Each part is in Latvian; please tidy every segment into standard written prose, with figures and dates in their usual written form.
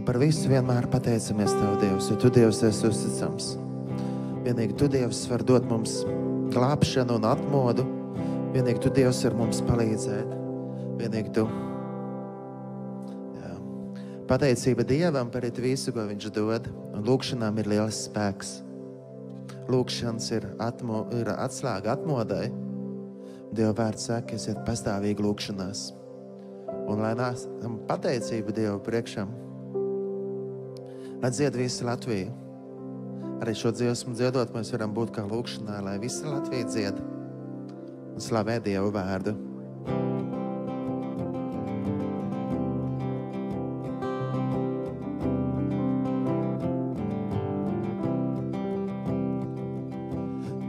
Un par visu vienmēr pateicamies Tev, Dievs, jo Tu, Dievs, esi uzticams. Vienīgi Tu, Dievs, var dot mums glābšanu un atmodu. Vienīgi Tu, Dievs, var mums palīdzēt. Vienīgi Tu. Jā. Pateicība Dievam par visu, ko Viņš dod. Un lūkšanām ir liels spēks. Lūkšanas ir atslēga atmodai. Dieva vārds saka, esiet pastāvīgi lūkšanās. Un lai nākam pateicību Dievu priekšam, lai dzied visa Latvija. Arī šo dziesmu dziedot, mēs varam būt kā lūkšanā, lai visa Latvija dzied un slavē Dievu vārdu.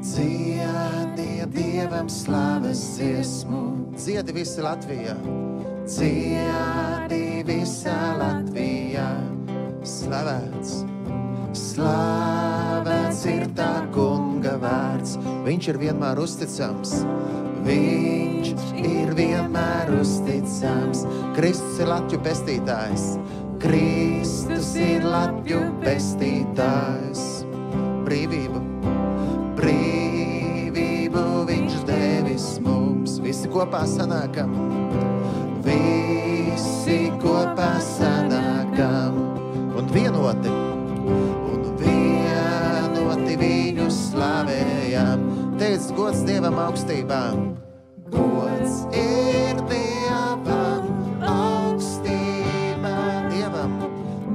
Dziediet Dievam slavas dziesmu, dziedi visa Latvija. Dziedi visa Latvija, slavēts, slavēts ir tā kunga vārds. Viņš ir vienmēr uzticams, viņš ir vienmēr uzticams. Kristus ir Latviju pestītājs, Kristus ir Latviju pestītājs. Brīvību, brīvību viņš devis mums. Visi kopā sanākam, visi kopā sanākam un vienoti viņu slavējam. Teic, gods Dievam augstībām. Gods ir Dievam augstībā.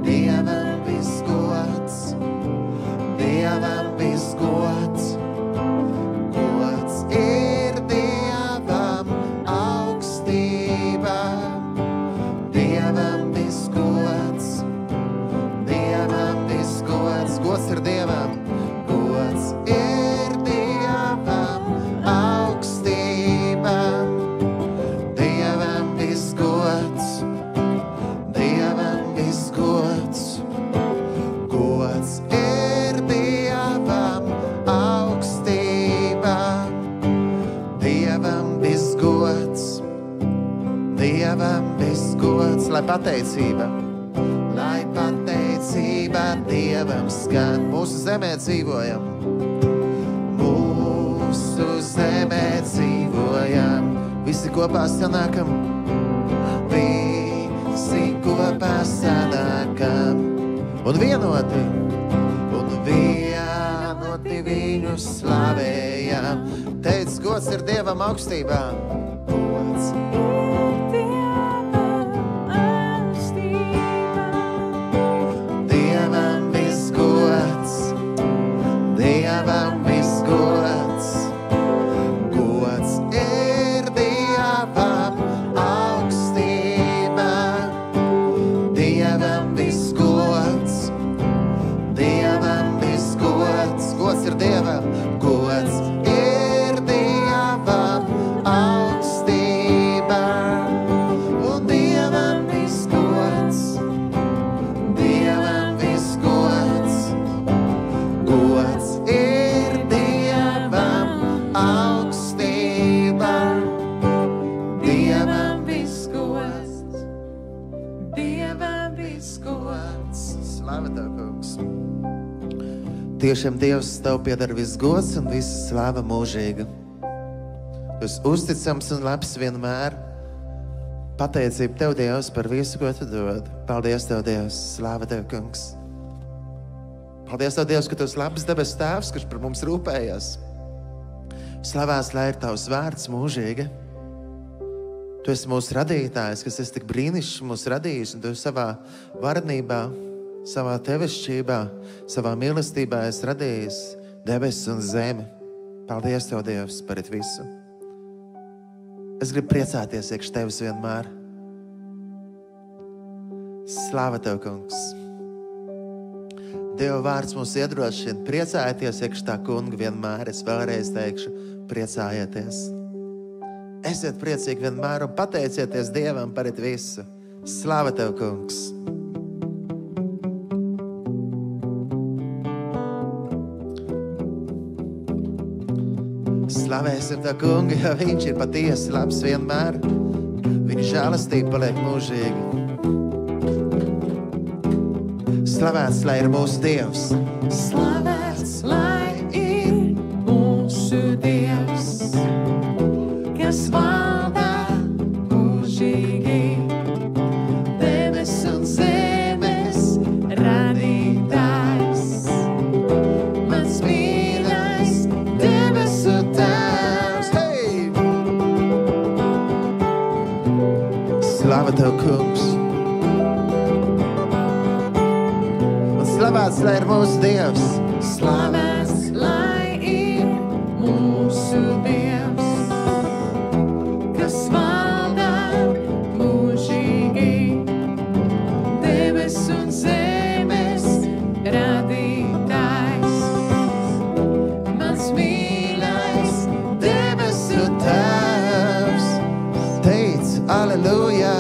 Dievam viss gods. Dievam viss gods. Gods ir Dievam augstībā. Dievam viss gods. Dievam viss gods. Gods ir Dievam. Gods ir Dievam augstībā. Dievam viss gods. Dievam viss gods. Gods ir Dievam augstībā. Dievam viss gods. Dievam viss gods. Lai pateicība Dievam skan. Mūsu zemē dzīvojam. Mūsu zemē dzīvojam. Visi kopā sanākam. Visi kopā sanākam. Un vienoti viņu slavējam. Teic, gods ir Dievam augstībā. Gods Dievam viss gods. Gods ir Dievam augstībā. Dievam viss gods. Dievam viss gods. Gods ir Dievam. Gods ir Dievam augstībā. Un Dievam viss gods. Dievam viss gods. Gods ir Dievam augstībā. Dievam viss gods. Dievam viss gods. Slava Tev, kungs. Tiešām Dievs, Tev pieder viss gods un visa slava mūžīga. Tu esi uzticams un labs vienmēr. Pateicība Tev, Dievs, par visu, ko Tu dod. Paldies Tev, Dievs. Slava Tev, kungs. Paldies Tev, Dievs, ka Tu esi labs debes tēvs, kurš par mums rūpējas. Slavēts, lai ir Tavs vārds mūžīgi. Tu esi mūsu radītājs, kas esi tik brīnišķīgs mūsu radījis, un Tu savā varenībā, savā tevišķībā, savā mīlestībā esi radījis debesis un zemi. Paldies Tev, Dievs, par visu. Es gribu priecāties iekš Tevis vienmēr. Slava Tev, kungs. Dieva vārds mums iedrošina priecājieties iekš tā kunga vienmēr. Es vēlreiz teikšu, priecājieties. Esiet priecīgi vienmēr un pateicieties Dievam par visu. Slava Tev, kungs! Slavēsim tā kungu, jo viņš ir patiesi labs vienmēr. Viņa žēlastība paliek mūžīgi. Slavēts, lai ir mūsu Dievs. Slavēts, lai ir mūsu Dievs, kas valdā mūžīgi, debes un zemes radītājs. Mans mīļais debesu Tēvs. Hei! Slava Tev, Kungs. Slavēts, lai ir mūsu Dievs. Slavēts, lai ir mūsu Dievs, kas valdā mūžīgi, debes un zemes radītājs. Mans mīļais debesu Tēvs, teic, aleluja.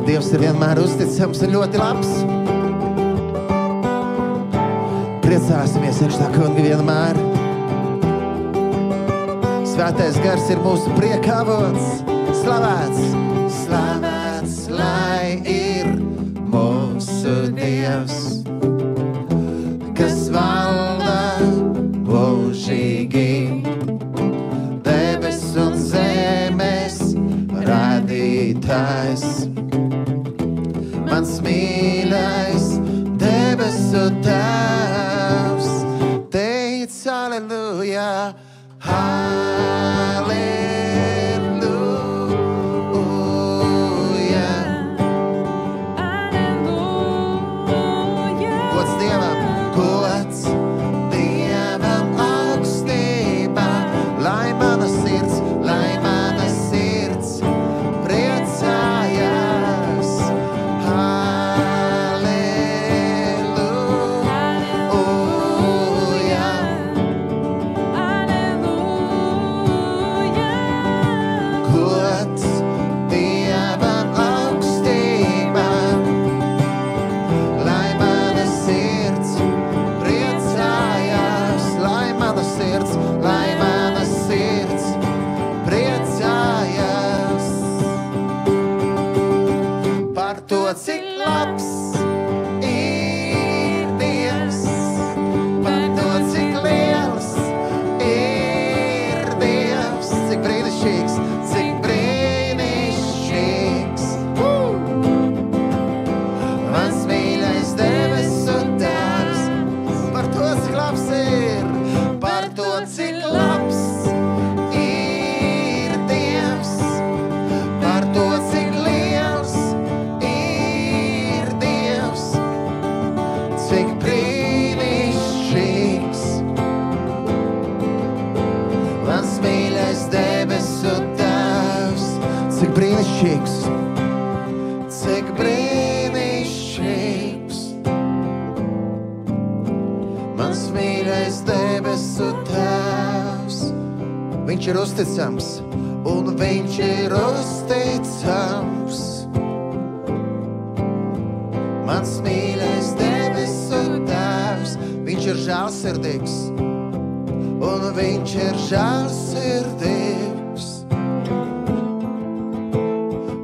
Dievs ir vienmēr uzticams un ļoti labs. Priecāsimies iekšā kunga vienmēr. Svētais gars ir mūsu prieka avots. Slavēts, slavēts, lai ir mūsu Dievs, kas valda mūžīgi, debes un zemes radītājs. Mans mīļais debesu Tēvs, teic, aleluja, aleluja. Aleluja. Gods Dievam, gods Dievam augstībā, lai mana sirds priecājās. Cik labs ir Dievs, par to, cik liels ir Dievs, cik brīnišķīgs, cik brīnišķīgs. Mans mīļais debesu Tēvs, par to, cik labs ir, par to, cik labs ir Dievs, par to, cik liels cik brīnišķīgs. Mans mīļais debesu Tēvs, cik brīnišķīgs, cik brīnišķīgs. Mans mīļais debesu Tēvs, viņš ir uzticams un viņš ir uzticams. Mans mīļais debesu Tēvs, viņš ir žēlsirdīgs un viņš ir žēlsirdīgs.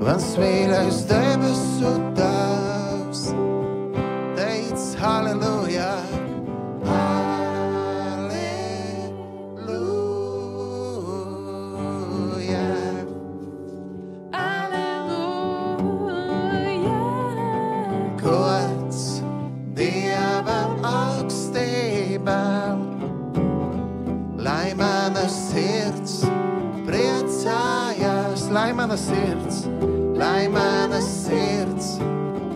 Mans mīļais debesu Tēvs, teic, halleluja, halleluja. Gods sirds, lai mana sirds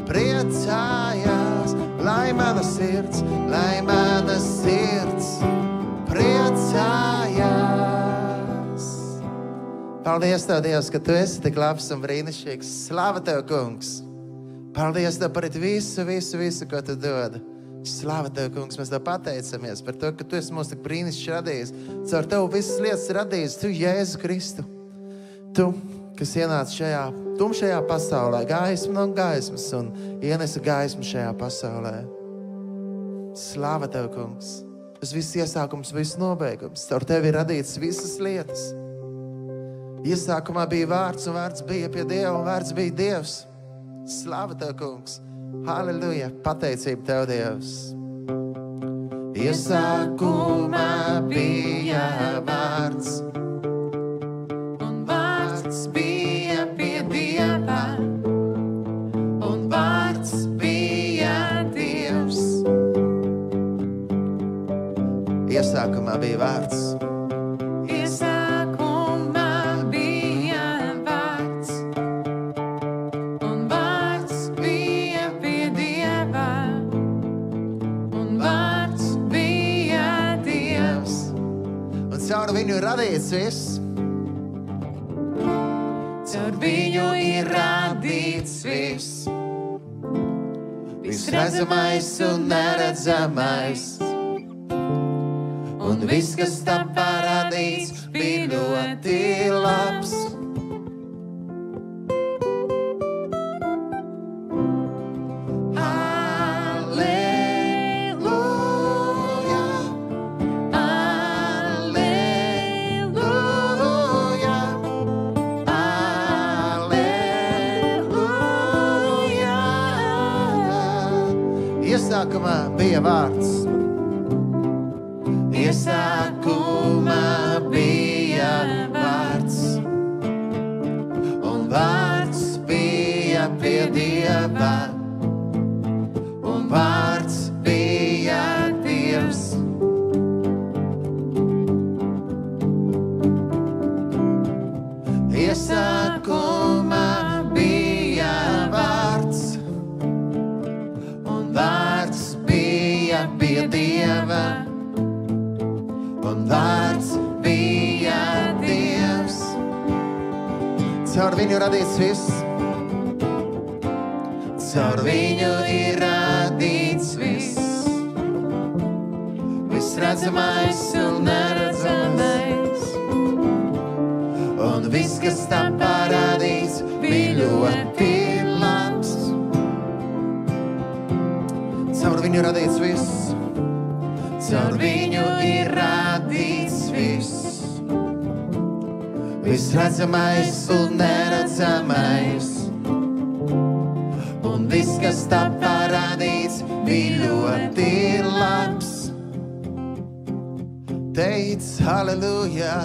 priecājās, lai mana sirds priecājās. Paldies Tev, Dievs, ka Tu esi tik labs un brīnišķīgs. Slava Tev, Kungs! Paldies Tev par visu, ko Tu dod. Slava Tev, Kungs! Mēs Tev pateicamies par to, ka Tu esi mūs tik brīnišķīgi radījis. Caur Tev visas lietas radījis. Tu, Jēzu Kristu. Tu, kas ienāca šajā tumšajā pasaulē, gaismu no gaismas un ienesa gaismu šajā pasaulē. Slava Tev, Kungs! Tas viss iesākums, viss nobeigums. Caur Tevi ir radīts visas lietas. Iesākumā bija vārds, un vārds bija pie Dieva, un vārds bija Dievs. Slava Tev, Kungs! Halleluja! Pateicība Tev, Dievs! Iesākumā bija vārds, un vārds bija pie Dieva, un vārds bija Dievs. Iesākumā bija vārds. Caur viņu radīts viss. Caur viņu ir radīts viss. Viss redzamais un neredzamais. Un viss, kas tam parādīts, bija ļoti labs. Iesākumā bija vārds. Iesākumā bija vārds. Un vārds bija pie Dieva. Un vārds bija Dievs. Iesākumā bija vārds. Vārds bija pie Dieva, un vārds bija Dievs. Caur viņu radīts viss. Caur viņu ir radīts viss. Viss redzamais un neredzamais. Un viss, kas tam parādīts, bija ļoti labs. Caur viņu radīts viss. Caur viņu ir radīts viss. Viss redzamais un neredzamais. Un viss, kas tā parādīts, bija ļoti labs. Teic, halleluja!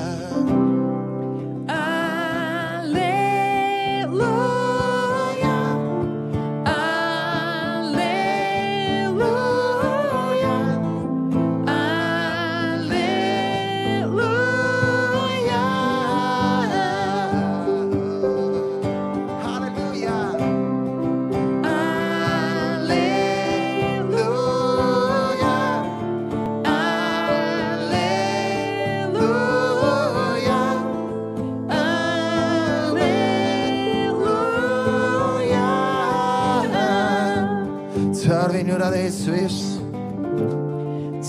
Caur viņu radīts viss.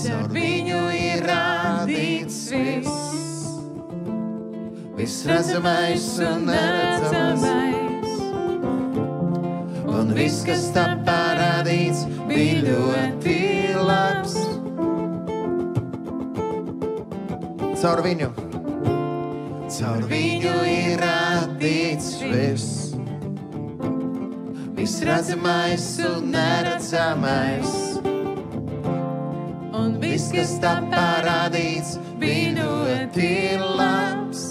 Caur viņu ir radīts viss. Viss redzamais un neredzamais. Un viss, kas tam parādīts, bija ļoti labs. Caur viņu ir radīts viss. Viss redzamais un neredzamais. Un viss, kas tam parādīts, bija ļoti labs.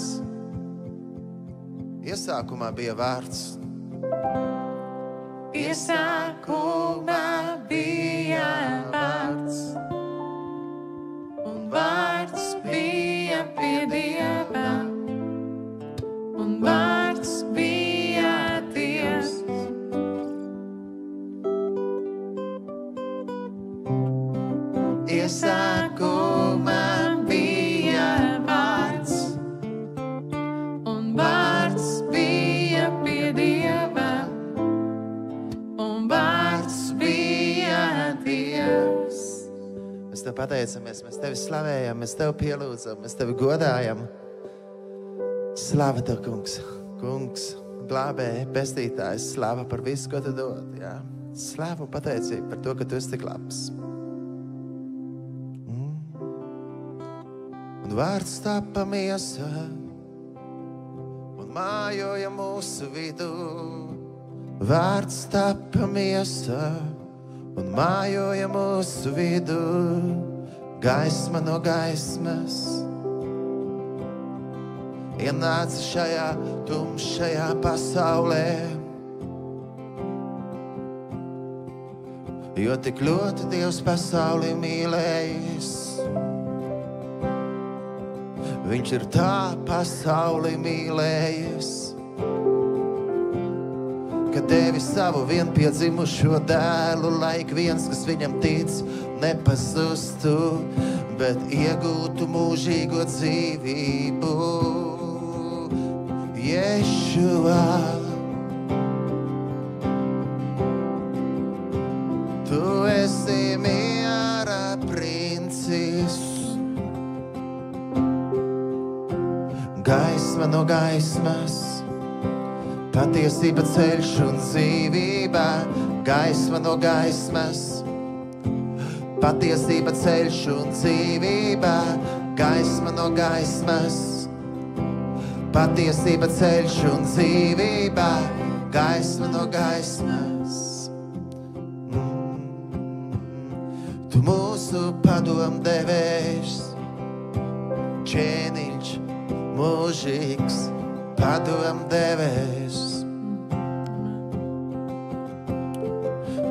Iesākumā bija vārds. Iesākumā bija vārds. Un vārds bija pie Dieva. Un vārds bija iesākumā bija vārds, un vārds bija pie Dieva, un vārds bija Dievs. Mēs Tev pateicamies, mēs Tevi slavējam, mēs Tevi pielūdzam, mēs Tevi godājam. Slava Tev, kungs, kungs, glābēji, pestītājs, slava par visu, ko Tu dod, jā. Slava un pateicība par to, ka Tu esi tik labs. Un vārds tapa miesā un mājoja mūsu vidū. Vārds tapa miesā un mājoja mūsu vidū. Gaisma no gaismas ienāca šajā tumšajā pasaulē, jo tik ļoti Dievs pasauli mīlējis. Viņš ir tā pasauli mīlējis, ka devi savu vienpiedzimušo dēlu, lai ik viens, kas viņam tic, nepazustu, bet iegūtu mūžīgo dzīvību. Ješua, Tu esi miera princis, gaisma no gaismas, patiesība, ceļš un dzīvība. Gaisma no gaismas, patiesība, ceļš un dzīvība. Gaisma no gaismas, patiesība, ceļš un dzīvība. Gaisma no gaismas. Tu mūsu padomdevējs, ķēniņš mūžīgs, padomdevējs.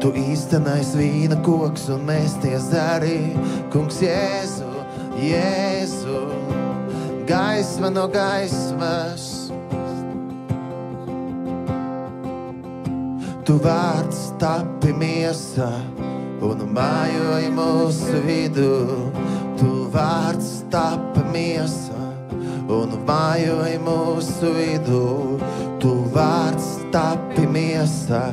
Tu īstenais vīna koks un mēs tie zari, kungs Jēzu, Jēzu. Gaisma no gaismas, Tu vārds tapi miesā un mājoja mūsu vidū. Tu vārds tapi miesā un mājoja mūsu vidū. Tu vārds tapi miesā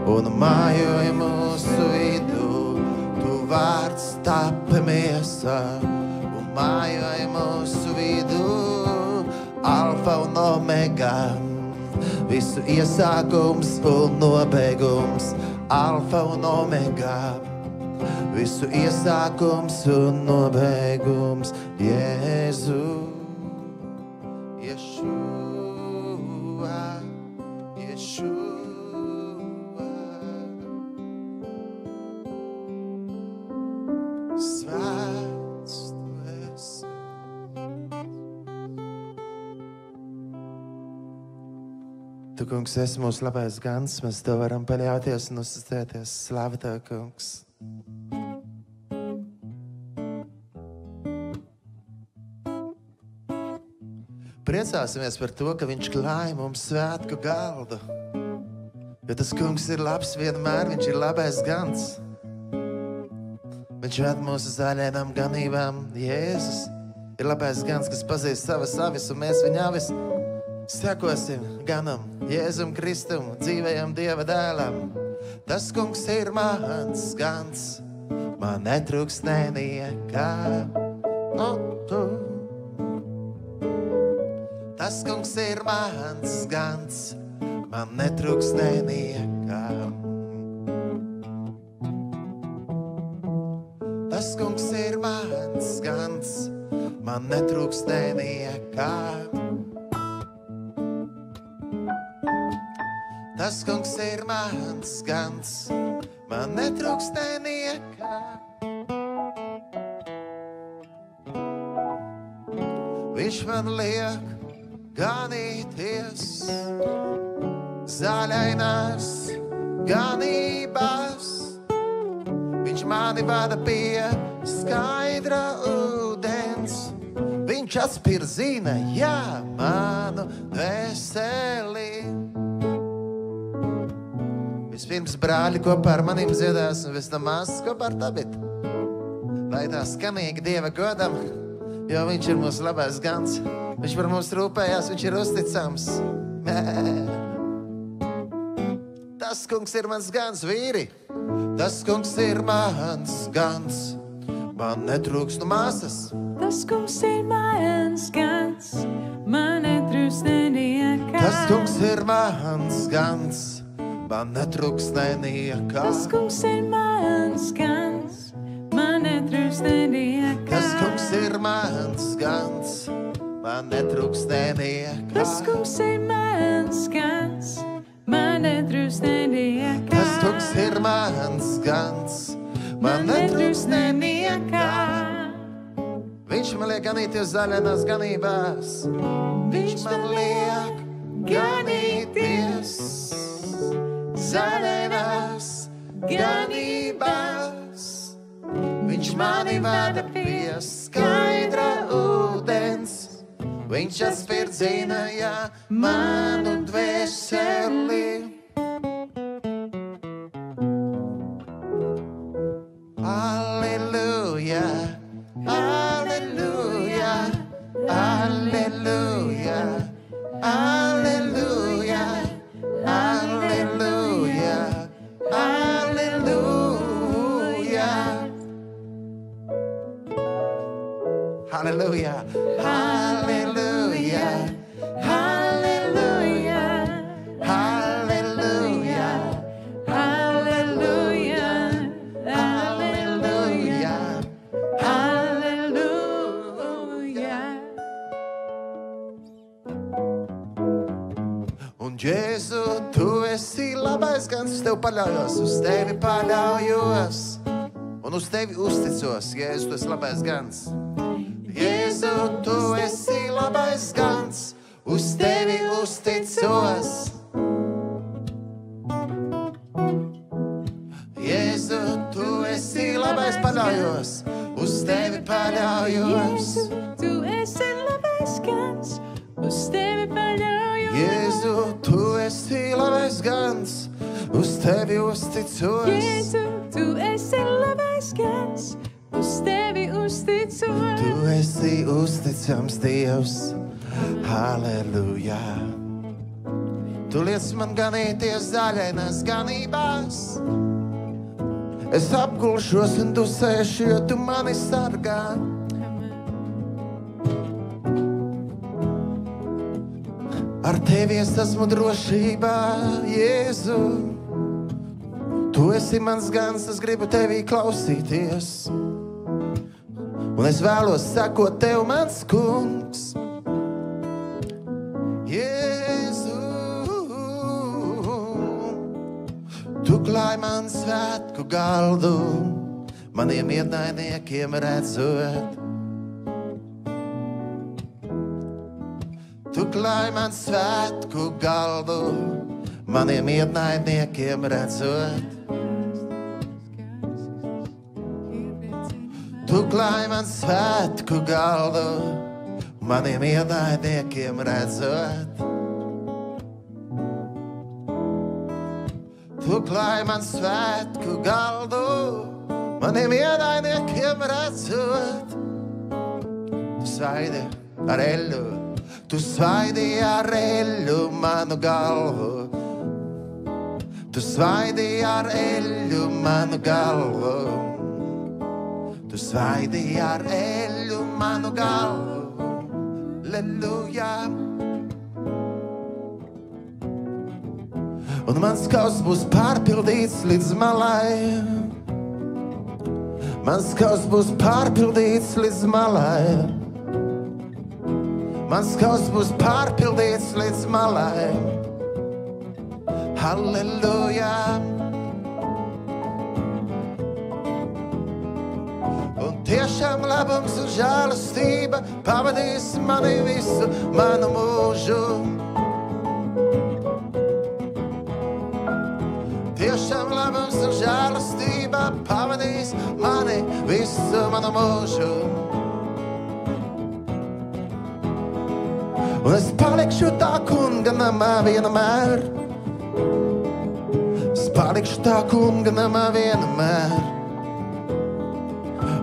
un mājoja mūsu vidū. Tu vārds tapi miesā un mājoja mūsu vidū. Alfa un omega, visu iesākums un nobeigums. Alfa un omega, visu iesākums un nobeigums. Jēzu, Ješua, Ješua. Svēts Tu esi. Tu, kungs, esi mūsu labais gans, mēs Tev varam paļauties un uzticēties. Slava Tev, kungs. Priecāsimies par to, ka Viņš klāja mums svētku galdu. Jo tas kungs ir labs vienmēr, Viņš ir labais gans. Viņš ved mūsu zaļainām ganībām. Jēzus ir labais gans, kas pazīst savas avis, un mēs viņa avis sekosim ganam, Jēzum Kristum, dzīvajam Dieva dēlam. Tas kungs ir mans gans, man netrūks nekā. Tas kungs ir mans gans, man netrūks nekā. Tas kungs ir mans gans, man netrūks nekā. Tas kungs ir mans gans, man netrūks nekā. Viņš man liek ganīties zaļainās ganībās. Viņš mani vada pie skaidra ūdens. Viņš atspirzina, jā, manu dvēseli. Vispirms brāļi kopā ar maniem dziedās, un pēc tam māsas kopā ar Tabitu. lai tā skanīgi Dieva godam, jo viņš ir mūsu labais gans. Viņš par mums rūpējās, viņš ir uzticams. Tas kungs ir mans gans, vīri. Tas kungs ir mans gans. Man netrūkst no māsas. Tas kungs ir mans gans. Man netrūkst neniekā. Tas kungs ir mans gans. Man netrūkst neniekā. Tas kungs ir mans gans. Man netrūkst neniekā. Tas kungs ir mans gans. Man netrūkst neniekā. Tas kungs ir mans gans. Man netrūkst neniekā. Tas kungs ir mans gans. Man netrūkst neniekā. Viņš man liek ganīties zaļainās ganībās. Viņš man liek ganīties zaļainās ganībās. Viņš mani vada pie skaidra ūdens. Viņš atspirdzināja manu dvēseli. Alleluja, alleluja, alleluja, alleluja, alleluja, alleluja. Halleluja, halleluja, halleluja, halleluja, halleluja, halleluja, halleluja. Un Jēzu, tu esi labais gans, uz tevi paļaujos, uz tevi paļaujos, un uz tevi uzticos, Jēzu, tu esi labais gans. Jēzu, tu esi labais gans, uz tevi uzticos. Jēzu, tu esi labais paļaujos, uz tevi paļaujos. Jēzu, tu esi labais gans, uz tevi paļaujos. Jēzu, tu esi labais gans, uz tevi uzticos. Jēzu, tu esi labais gans, uz tevi uzticos. Tu esi uzticams Dievs, halleluja. Tu liec man ganīties zaļainās ganībās. Es apgulšos un dusēšu, jo tu mani sargā. Ar tevi es esmu drošībā, Jēzu. Tu esi mans gans, es gribu tevī klausīties. Un es vēlos sekot tev, mans kungs. Jēzu, tu klāj man svētku galdu, maniem ienaidniekiem redzot. Tu klāj man svētku galdu, maniem ienaidniekiem redzot. Tu klāj man svētku galdu, maniem ienaidniekiem redzot. Tu klāj man svētku galdu, maniem ienaidniekiem redzot. Tu svaidi ar eļļu, tu svaidi ar eļļu manu galvu. Tu svaidi ar eļļu manu galvu. Tu svaidi ar eļļu manu galvu, alleluja. Un mans kauss būs pārpildīts līdz malai. Mans kauss būs pārpildīts līdz malai. Mans kauss būs pārpildīts līdz malai. Halleluja. Un tiešām labums un žēlastība pavadīs mani visu manu mūžu. Tiešām labums un žēlastība pavadīs mani visu manu mūžu. Un es palikšu tā kunga namā vienmēr. Es palikšu tā kunga namā vienmēr.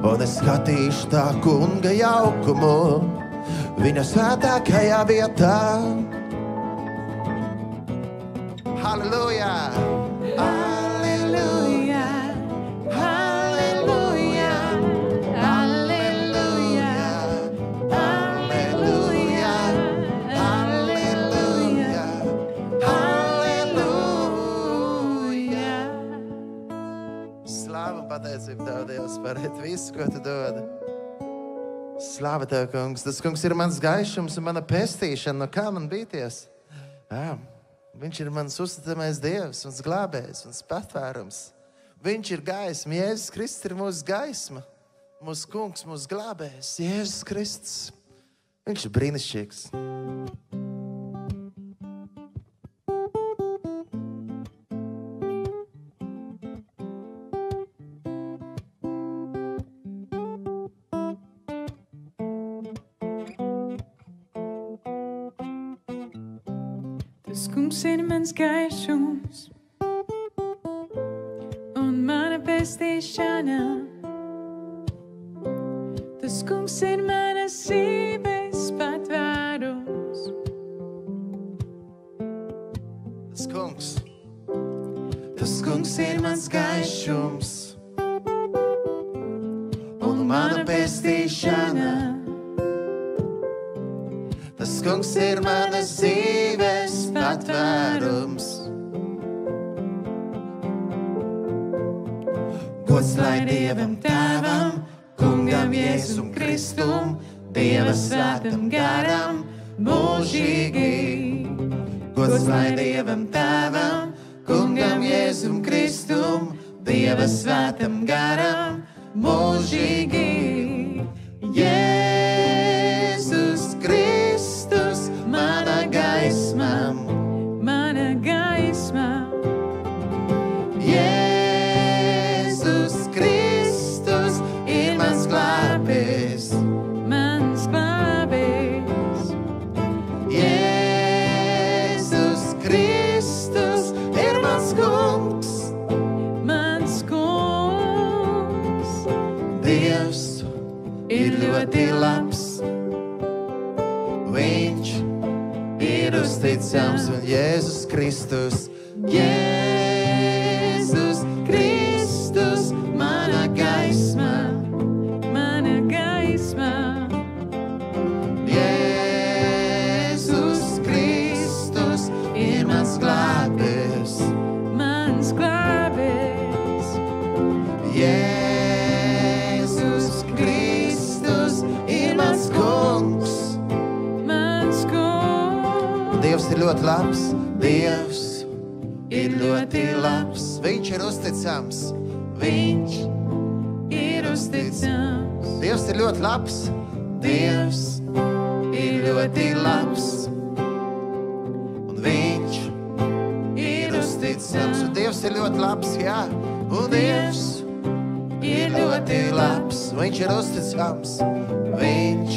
un es skatīšu tā kunga jaukumu viņa svētākajā vietā. Halleluja! Halleluja! Halleluja! Halleluja! Halleluja! Halleluja! Halleluja! Slāva un pateicība Tev, Dievs, par visu, ko Tu dod. Slāva Tev, kungs. Tas, kungs, ir mans gaišums un mana pestīšana. No kā man bīties? Viņš ir mans uzticamais Dievs, mans glābējs, mans patvērums. Viņš ir gaisma. Jēzus Kristus ir mūsu gaisma. Mūsu kungs, mūsu glābējs. Jēzus Kristus. Viņš ir brīnišķīgs. Tas kungs ir mans gaišums un mana pestīšana. Tas kungs ir manas dzīves patvērums. Tas kungs ir mans gaišums un mana pestīšana. Tas kungs ir manas dzīves patvērums. Gods lai Dievam Tēvam, Kungam Jēzum Kristum, Dieva svētam garam, mūžīgi. Gods lai Dievam Tēvam, Kungam Jēzum Kristum, Dieva svētam garam, mūžīgi. Jēzus Kristus, mana gaisma, Mana gaisma, Jēzus Kristus ir mans glābējs. mans glābējs. Jēzus Kristus ir mans kungs. Mans kungs Dievs ir ļoti labs. Viņš ir uzticams un Jēzus Kristus. Jēzus Kristus, mana gaisma. mana gaisma. Jēzus Kristus ir mans glābējs. Mans glābējs. Jēzus Kristus ir mans kungs. Mans kungs Dievs ir ļoti labs. Dievs ir ļoti labs. Viņš ir uzticams. Viņš ir uzticams. Dievs ir ļoti labs. Dievs ir ļoti labs. Un viņš ir uzticams. Un Dievs ir ļoti labs, jā. Un Dievs ir ļoti labs. Viņš ir uzticams. Viņš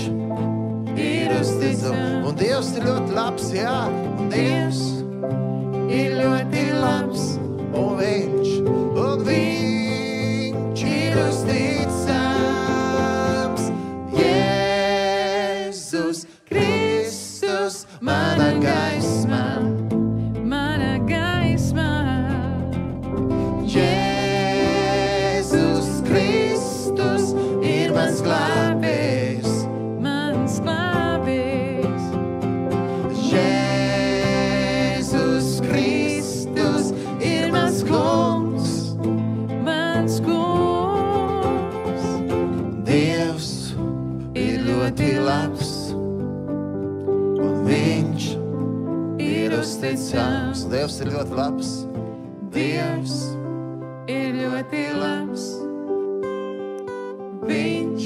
ir uzticams. Un Dievs ir ļoti labs, jā. Un Dievs ir ļoti labs. Un viņš ir uzticams. Jēzus Kristus, mana gaisma. Mana gaisma. Jēzus Kristus ir mans glābējs. Mans glābējs. Jēzus Kristus ir mans kungs. Mans kungs Dievs ir ļoti labs. Un viņš ir uzticams. Dievs ir ļoti labs. Dievs ir ļoti labs. Viņš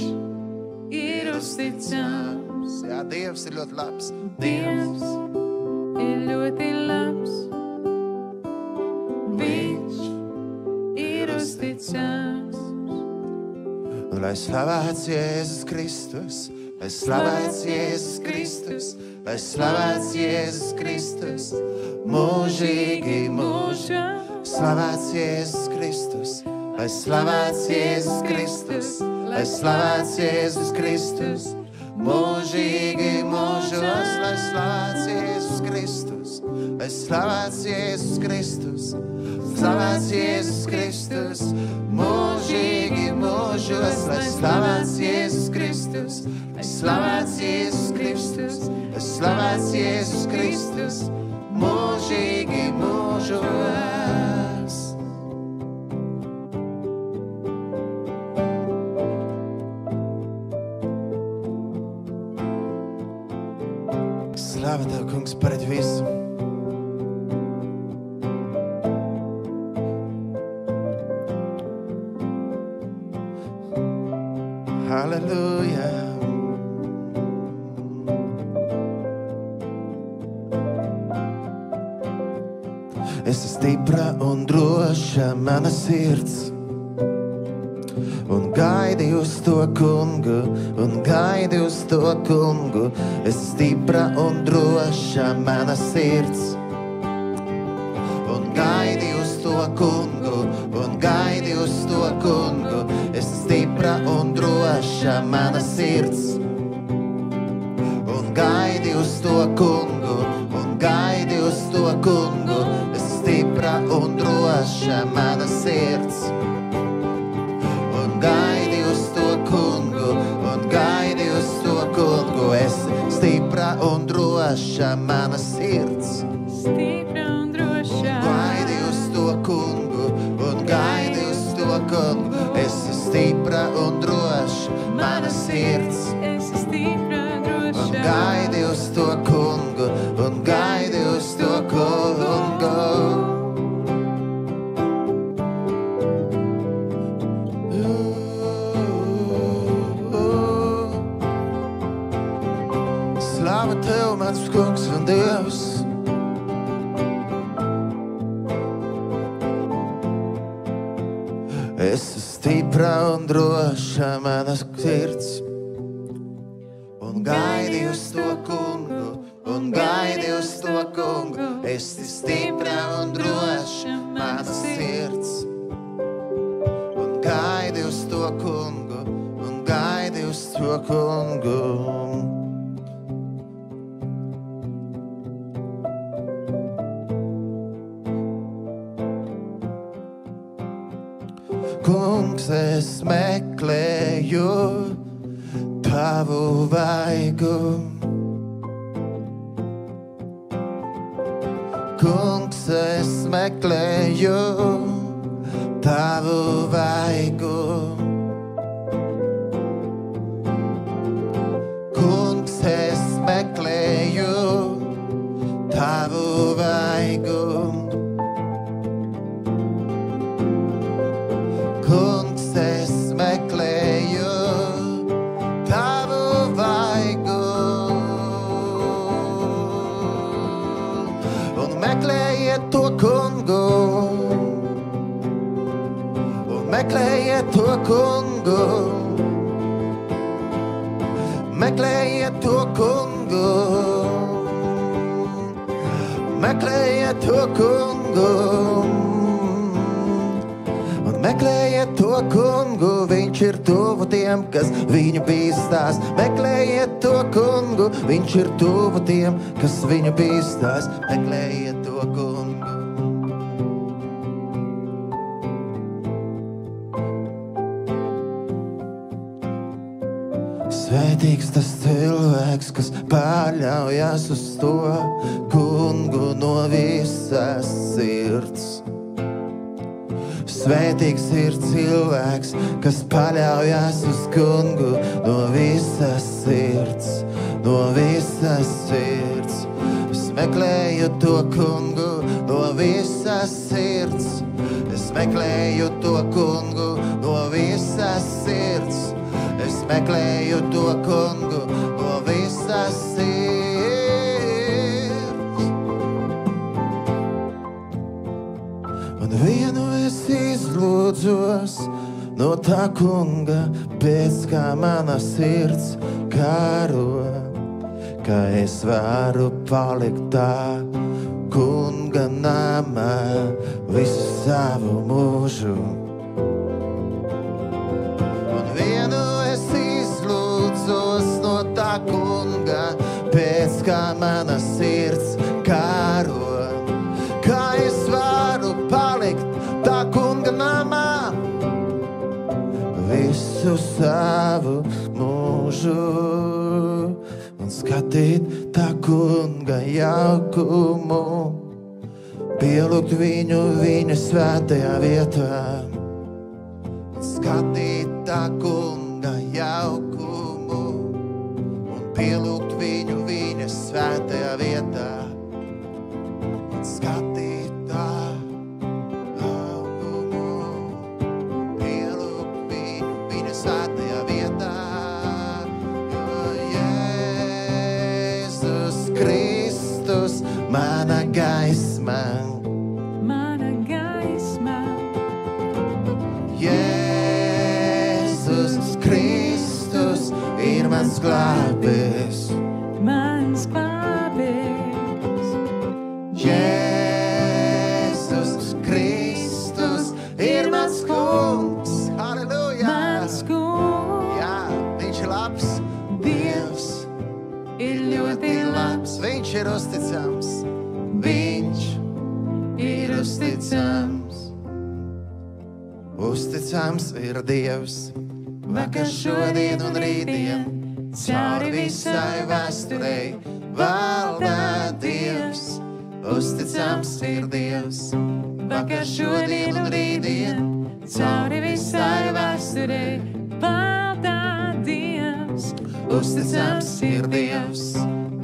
ir uzticams. Jā, Dievs ir ļoti labs. Dievs ir ļoti labs. Viņš ir uzticams. Un lai slavēts Jēzus Kristus, lai slavēts Jēzus Kristus, lai slavēts Jēzus Kristus, mūžīgi mūžā. Slavēts Jēzus Kristus, lai slavēts Jēzus Kristus, lai slavēts Jēzus Kristus, mūžīgi mūžos, lai slavēts Jēzus Kristus, lai slavēts Jēzus Kristus, slavēts Jēzus Kristus, mūžīgi mūžos, lai slavēts Jēzus Kristus, lai slavēts Jēzus Kristus, lai slavēts Jēzus Kristus, mūžīgi mūžos. Slāva Tev, Kungs, par visu. Halleluja. Esi stipra un droša mana sirds, un gaidi uz to Kungu, un gaidi uz to Kungu. Esi stipra un droša mana sirds, un gaidi uz to Kungu, un gaidi uz to Kungu. Esi stipra un droša mana sirds, un gaidi uz to Kungu, un gaidi uz to Kungu. Esi stipra un droša mana sirds, un gaidi uz to Kungu, un gaidi uz to Kungu. Esi stipra un droša mana sirds, Stipra un droša. gaidi uz to Kungu, un gaidi uz to Kungu. Esi stipra un droša mana sirds, Esi stipra un droša. un gaidi uz to Kungu, un gaidi uz to Kungu. Slāva Tev, mans Kungs un Dievs. Esi stipra un droša mana sirds, un gaidi uz to Kungu, un gaidi uz to Kungu. Esi stipra un droša mana sirds, un gaidi uz to Kungu, un gaidi uz to Kungu. Kungs, es meklēju Tavu vaigu. Kungs, es meklēju Tavu vaigu. Kungs, es meklēju Tavu vaigu. Kungs, es meklēju Tavu vaigu. Un meklējiet to Kungu, un meklējiet to Kungu, meklējiet to Kungu, meklējiet to Kungu. Meklējiet to Kungu, viņš ir tuvu tiem, kas viņu bīstās. Meklējiet to Kungu, viņš ir tuvu tiem, kas viņu bīstās. Meklējiet to Kungu. Svētīgs tas cilvēks, kas paļaujas uz to Kungu no visas sirds. Svētīgs ir cilvēks, kas paļaujas uz Kungu no visas sirds, no visas sirds. Es meklēju to Kungu no visas sirds, es meklēju to Kungu no visas sirds, es meklēju to Kungu no visas sirds. Un vienu es izlūdzos no tā Kunga, pēc kā mana sirds karo, ka es varu palikt tā Kunga namā visu savu mūžu. visu savu mūžu un skatīt tā kunga jaukumu, pielūgt viņu viņa svētajā vietā un skatīt tā kunga jaukumu un pielūgt viņu viņa svētajā vietā un skatīt tā svētajā vietā, jo Jēzus Kristus, mana gaisma. Jēzus Kristus ir mans glābējs. Jēzus Kristus ir mans kungs. Halleluja! Jā, viņš ir labs. Dievs ir ļoti labs. Viņš ir uzticams. Viņš ir uzticams. Uzticams ir Dievs. Vakar, šodien un rītdien, cauri visai vēsturei valdā Dievs. Uzticams ir Dievs. Vakar, šodien un rītdien, cauri visai vēsturei valdā Dievs. Uzticams ir Dievs.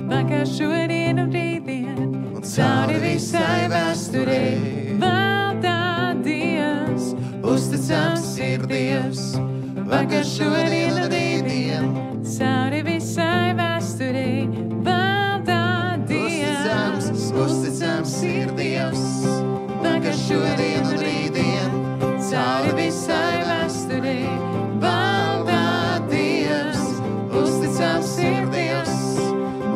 Vakar, šodien un rītdien, cauri visai vēsturei valdā Dievs. Uzticams ir Dievs. Vakar, šodien un rītdien, cauri visai vēsturei valdā Dievs. Uzticams ir Dievs. Vakar, šodien un rītdien, cauri visai vēsturei valdā Dievs. Uzticams ir Dievs.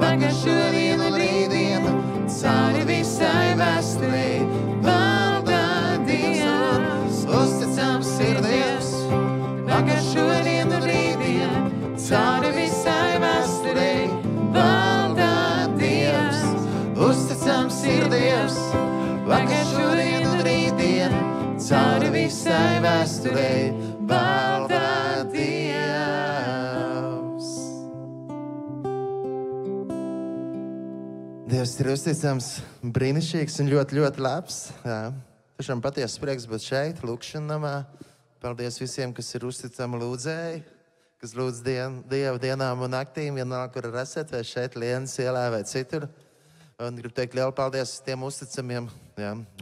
Vakar, šodien un rītdien, cauri visai vēsturei valdā Dievs. Uzticams ir Dievs. Vakar, šodien un rītdien, cauri visai vēsturei valdā Dievs. Uzticams ir Dievs. Vakar, šodien un rītdien, cauri visai vēsturei valdā Dievs. Dievs ir uzticams, brīnišķīgs un ļoti, ļoti labs. Jā. Tiešām patiesas prieks būt šeit, lūkšana namā. Paldies visiem, kas ir uzticami lūdzēji, kas lūdz Dievu dienām un naktīm, vienalga, kur esat, vai šeit Lienas ielā vai citur. Un gribu teikt lielu paldies tiem uzticamiem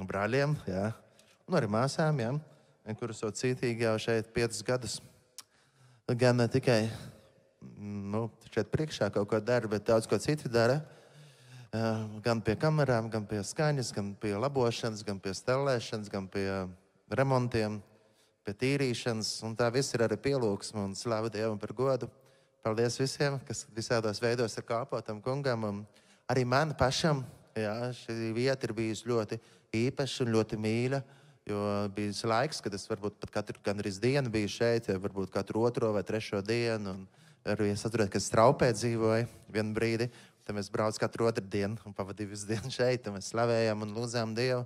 brāļiem, un arī māsām, kuras jau cītīgi jau šeit 5 gadus. Gan ne tikai šeit priekšā kaut ko dara, bet daudz ko citu dara. Gan pie kamerām, gan pie skaņas, gan pie labošanas, gan pie stelēšanas, gan pie remontiem, pie tīrīšanas. Un tā viss ir arī pielūgsme un slava Dievam par godu. Paldies visiem, kas visādos veidos ir kalpo tam kungam. Un arī man pašam, šī vieta ir bijusi ļoti īpaša un ļoti mīļa, jo bijis laiks, kad es varbūt pat gandrīz dienu biju šeit, varbūt katru 2. vai 3. dienu, un arī es atceros, ka Straupē dzīvoju vienu brīdi, tad mēs brauc katru 2. dienu un pavadīju visu dienu šeit, un mēs slavējām un lūdzām Dievu.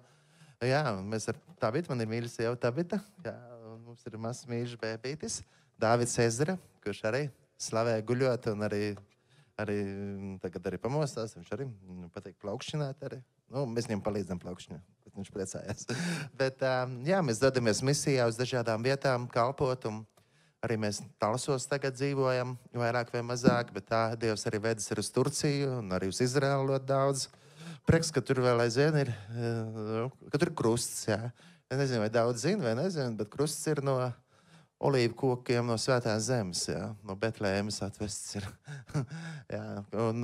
Jā, un mēs ar Tabitu, man ir mīļa sieva Tabita, un mums ir mazs mīļš bēbītis, Dāvids Ezra, kurš arī slavē guļot un arī tagad arī pamostās, viņš arī patīk plaukšķināt arī. Mēs viņam palīdzam plaukšķināt, bet viņš priecājās. Bet, mēs dodamies misijā uz dažādām vietām kalpot, un arī mēs Talsos tagad dzīvojam, vairāk vai mazāk, bet tā Dievs arī vedas uz Turciju un arī uz Izraelu ļoti daudz. Prieks, ka tur vēl aizvien ir, ka tur ir krusts, Es nezinu, vai daudz zina vai nezinu, bet krusts ir no olīvu kokiem no Svētās zemes, no Betlēmas atvests ir. Un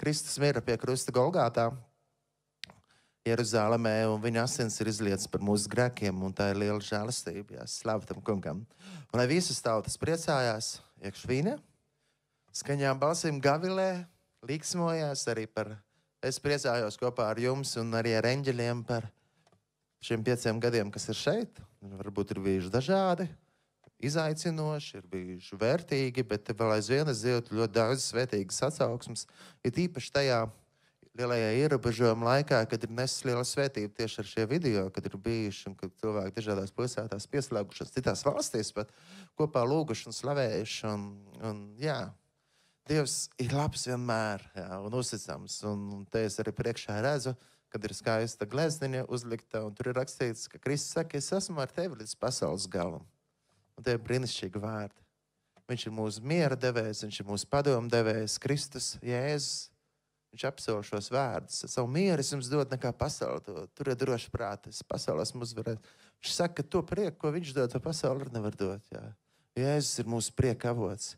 Kristus mira pie krusta Golgātā, Jeruzālemē, un viņa asins ir izlietas par mūsu grēkiem, un tā ir liela žēlastība, slavu tam kungam. Un lai visas tautas priecājās iekšvīnē, skaņām balsīm gavilē, līksmojās arī par, es priecājos kopā ar jums un arī ar eņģeļiem par šiem 5 gadiem, kas ir šeit. Varbūt ir bijuši dažādi, izaicinoši, ir bijuši vērtīgi, bet vēl aizvien es dzīvotu ļoti daudz svētīgas atsauksmes. Ir īpaši tajā lielajā ierobežojuma laikā, kad ir nesis liela svētība tieši ar šie video, kad ir bijuši un kad cilvēki dažādās pilsētās pieslēgušas, citās valstīs pat kopā lūguši un slavējuši. Un jā, Dievs ir labs vienmēr, jā, un uzticams. Un te es arī priekšā redzu, kad ir skaista glezniņa uzlikta, un tur ir rakstīts, ka Kristus saka, es esmu ar tevi līdz pasaules galam. Un te ir brīnišķīgi vārdi. Viņš ir mūsu miera devējs, viņš ir mūsu padomu devējs, Kristus, Jēzus. Viņš apsola šos vārdus. Savu mieru es jums dodu nekā pasauli dod. Tur ir droši prāti, es pasauli esmu uzvarēt. Viņš saka, ka to prieku, ko viņš dod, to pasauli arī nevar dot. Jā. Jēzus ir mūsu prieka avots.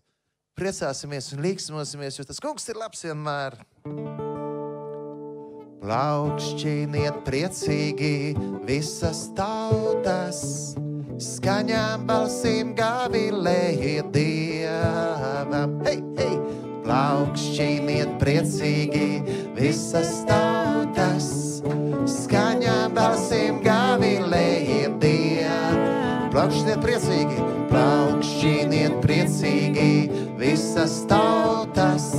Priecāsimies un līksmosimies, jo tas kungs ir labs vienmēr. Plaukšķiniet priecīgi visas tautas, skaņām balsīm gavilējiet Dievam. Hei, hei! Plaukšķiniet priecīgi visas tautas, skaņām balsīm gavilējiet Dievam. Plaukšķiniet priecīgi, plaukšķiniet priecīgi visas tautas,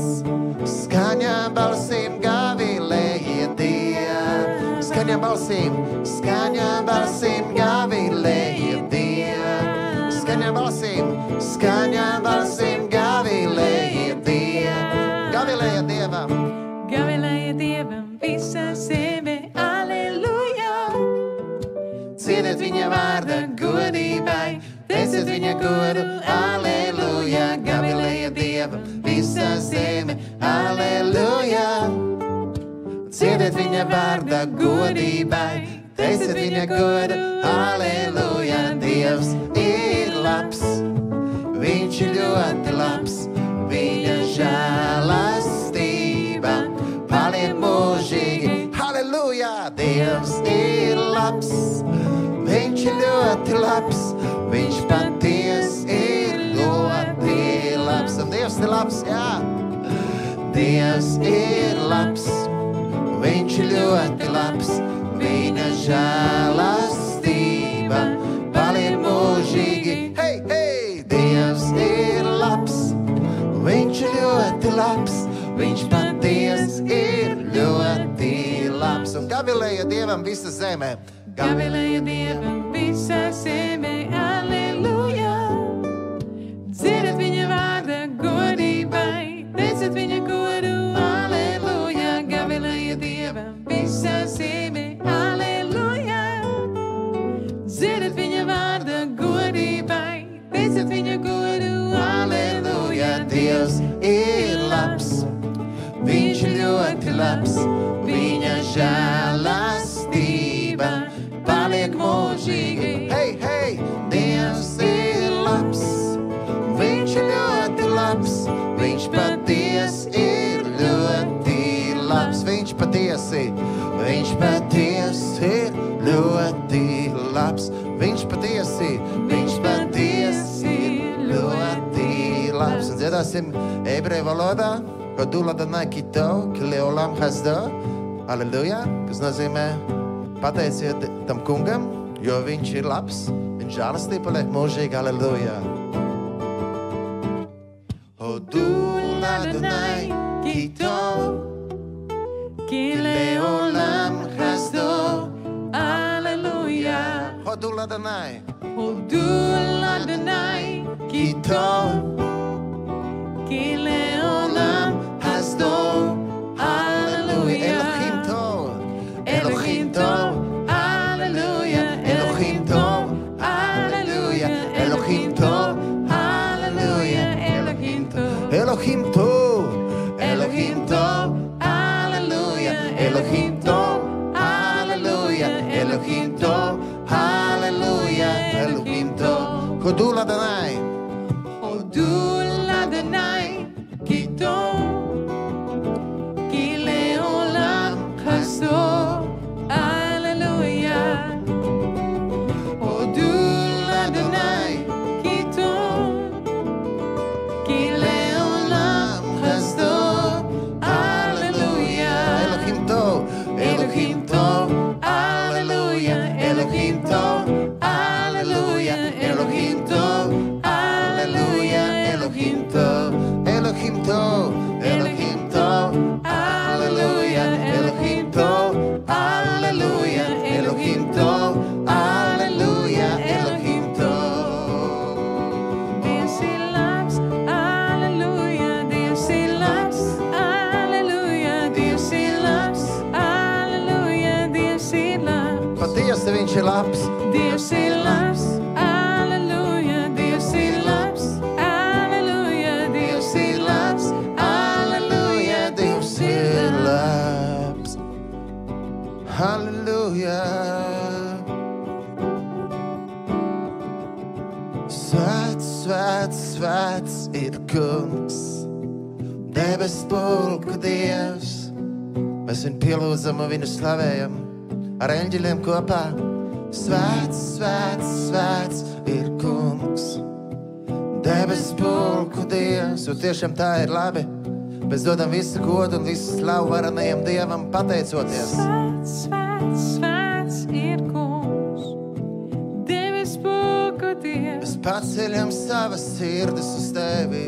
skaņām balsīm gavilējiet Dievam. Skaņām balsīm gavilējiet Dievam. Skaņām balsīm gavilējiet Dievam. Gavilējiet Dievam. Gavilējiet Dievam visā zeme, aleluja. Dziediet viņa vārda godībai, teiciet viņa godu, aleluja. Gavilējiet Dievam visā zeme, aleluja. Dziediet viņa vārda godībai, teiciet viņa godu, aleluja. Dievs ir labs, viņš ir ļoti labs, viņa žēlastība paliek mūžīgi. Halleluja! Dievs ir labs, viņš ir ļoti labs, viņš paties ir ļoti labs. Un Dievs ir labs, jā. Dievs ir labs, viņš ir ļoti labs, viņa žēlastība paliek mūžīgi. Hei, hei! Dievs ir labs, viņš ir ļoti labs, viņš paties ir ļoti labs. Un gavilēja Dievam visa zemē. Gavilēja Dievam visa zemē, aleluja. Dziediet viņa vārda godībai, teiciet viņa godu, aleluja. Gavilēja Dievam visa zemē, aleluja. Dziediet viņa vārda godībai, teiciet viņa godu, aleluja. Dievs ir labs, viņš ir ļoti labs, viņa žēlastība paliek mūžīgi. Hei, hei! Dievs ir labs, viņš ir ļoti labs, viņš paties ir ļoti labs. Viņš patiesi ir ļoti labs. Viņš patiesi ir ļoti labs. Un dziedāsim ebreju valodā, Hodula Danai Kito, Kileolam Hasdo, aleluja, kas nozīmē pateiciet tam kungam, jo viņš ir labs, viņš žēlastība paliek mūžīgi, aleluja. Hodula Danai Kito, Kileolam Hasdo, aleluja. Hodula Danai Kito, Kileolam Hasdo, aleluja. Elohim Tov, aleluya. Elohim Tov, aleluya. Elohim Tov, aleluya. Elohim Tov, Elohim Tov, Elohim Tov, aleluya. Elohim Tov, aleluya. Elohim Tov, aleluya. Elohim Tov. Hodula Danai, Hodula Danai Kito, Kileolam Hasdo, aleluya. Hodula Danai Kito, Kileolam Hasdo, aleluya. Elohim Tov, Elohim Tov, aleluya. Elohim Tov, aleluya. Elohim Tov, aleluya. Elohim Tov, Elohim Tov, Elohim Tov, aleluya. Dievs, viņš ir labs. Dievs ir labs, aleluja, Dievs ir labs, aleluja, Dievs ir labs, aleluja, Dievs ir labs. Halleluja. Svēts, svēts, svēts ir kungs, debes pulku Dievs. Mēs viņu pielūdzam un viņu slavējam ar eņģeļiem kopā. Svēts, svēts, svēts ir kungs, debes pulku Dievs. Un tiešām tā ir labi. Mēs dodam visu godu un visu slavu varenajam Dievam pateicoties. Svēts, svēts, svēts ir kungs, debes pulku Dievs. Mēs paceļam savas sirdis uz tevi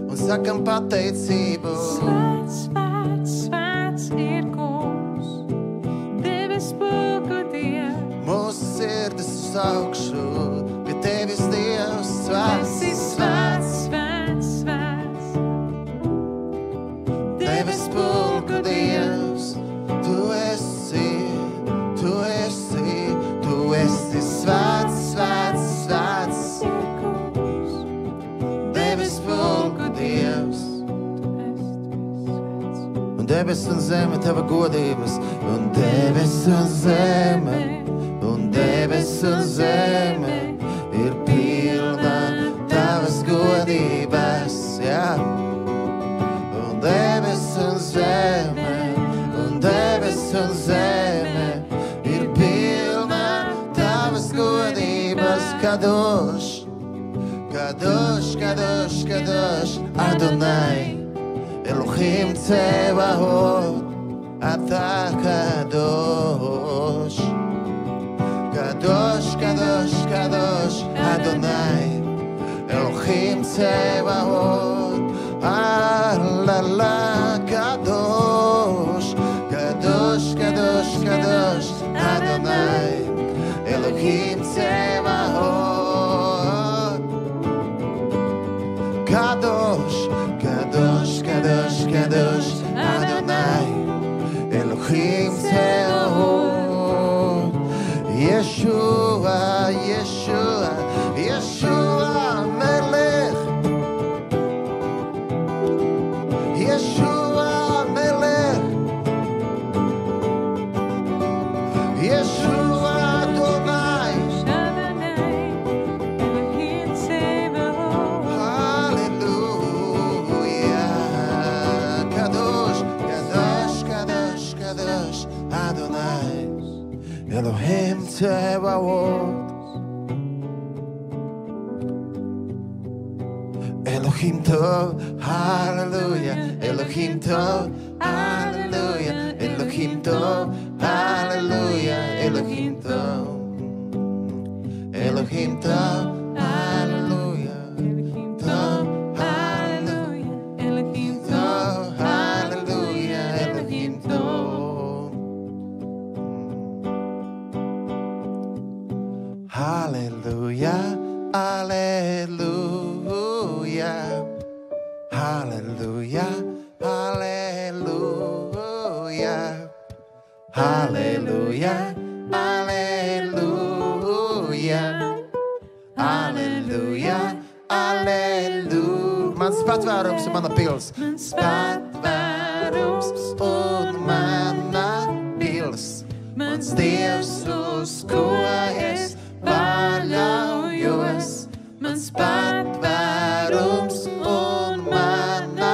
un sakam pateicību. Svēts, svēts, svēts ir kungs, debes pulku Dievs. Mūsu sirdis uz augšu, pie tevis Dievs svēts. Esi svēts, svēts, svēts, Debes pulku Dievs, tu esi, tu esi, tu esi svēts, svēts, svēts. ir kungs, Debes pulku Dievs, un debes un zeme tava godības, un debes un zeme, un debes un zeme ir pilna tavas godības, jā. Un debes un zeme, un debes un zeme ir pilna tavas godības, kadoš, kadoš, kadoš, kadoš, Adonai, Elohim Tsevaot, ata kadosh. Kadosh, kadosh, kadosh, Adonai, Elohim Tsevaot, la kadosh. Kadosh, kadosh, kadosh, Adonai, Elohim Tsevaot. Kadosh, kadosh, kadosh, kadosh, Adonai, Elohim Tsevaot. Yeshua, Yeshua, Yeshua Melech. Yeshua Melech. Yeshua Adonai. Adonai, Elohim Tsevaot. Hallelujah. Kadosh, kadosh, kadosh, kadosh, Adonai, Elohim Tsevaot. Elohim Tov, hallelujah. Elohim Tov, hallelujah. Elohim Tov, hallelujah. Elohim Tov. Elohim Tov, hallelujah. Elohim Tov, hallelujah, Elohim Tov, hallelujah. Elohim Tov. Hallelujah, hallelujah, hallelujah, hallelujah, hallelujah, hallelujah, hallelujah, hallelujah. Mans patvērums un mana pils. Mans patvērums un mana pils. Mans Dievs, uz ko es paļaujos. Mans patvērums un mana